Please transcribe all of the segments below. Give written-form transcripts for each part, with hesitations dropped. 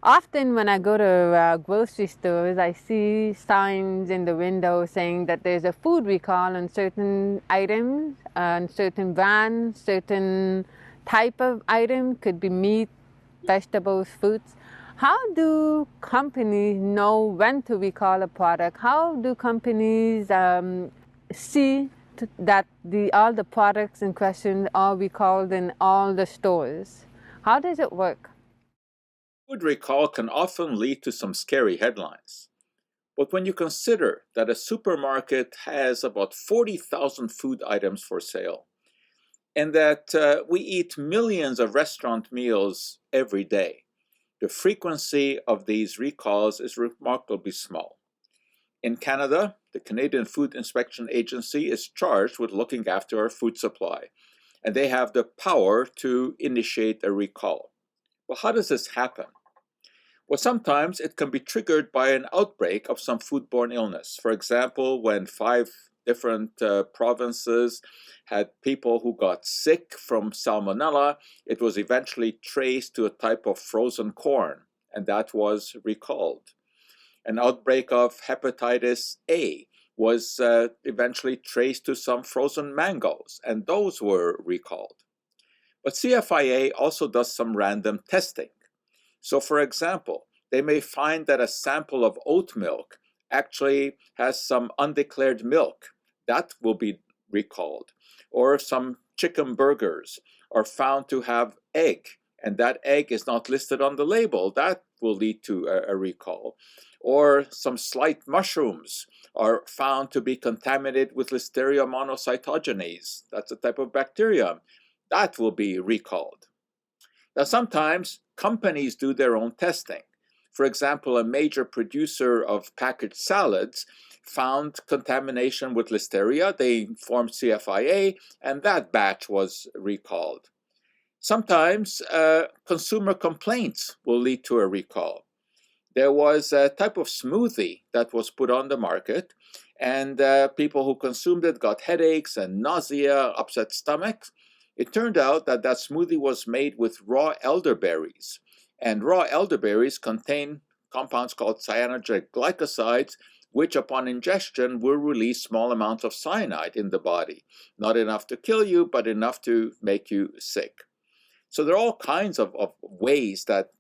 Often when I go to grocery stores, I see signs in the window saying that there's a food recall on certain items, on certain brands, certain type of item, could be meat, vegetables, fruits. How do companies know when to recall a product? How do companies see that all the products in question are recalled in all the stores? How does it work? Food recall can often lead to some scary headlines. But when you consider that a supermarket has about 40,000 food items for sale, and that we eat millions of restaurant meals every day, the frequency of these recalls is remarkably small. In Canada, the Canadian Food Inspection Agency is charged with looking after our food supply, and they have the power to initiate a recall. Well, how does this happen? Well, sometimes it can be triggered by an outbreak of some foodborne illness. For example, when 5 different provinces had people who got sick from salmonella, it was eventually traced to a type of frozen corn, and that was recalled. An outbreak of hepatitis A was eventually traced to some frozen mangoes, and those were recalled. But CFIA also does some random testing. So, for example, they may find that a sample of oat milk actually has some undeclared milk. That will be recalled. Or some chicken burgers are found to have egg, and that egg is not listed on the label. That will lead to a recall. Or some slight mushrooms are found to be contaminated with Listeria monocytogenes. That's a type of bacterium. That will be recalled. Now, sometimes companies do their own testing. For example, a major producer of packaged salads found contamination with Listeria. They informed CFIA, and that batch was recalled. Sometimes consumer complaints will lead to a recall. There was a type of smoothie that was put on the market, and people who consumed it got headaches and nausea, upset stomachs. It turned out that that smoothie was made with raw elderberries, and raw elderberries contain compounds called cyanogenic glycosides, which upon ingestion will release small amounts of cyanide in the body. Not enough to kill you, but enough to make you sick. So there are all kinds of ways that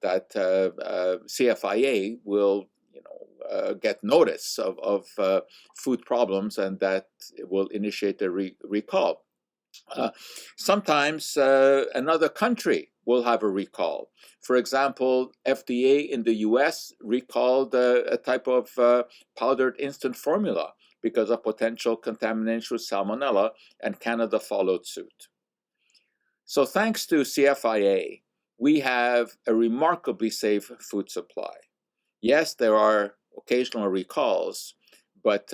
CFIA will get notice of food problems, and that it will initiate a recall. Sometimes another country will have a recall. For example, FDA in the US recalled a type of powdered instant formula because of potential contamination with salmonella, and Canada followed suit. So thanks to CFIA, we have a remarkably safe food supply. Yes, there are occasional recalls, but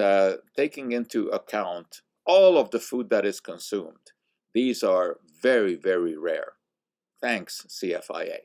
taking into account all of the food that is consumed, these are very, very rare. Thanks, CFIA.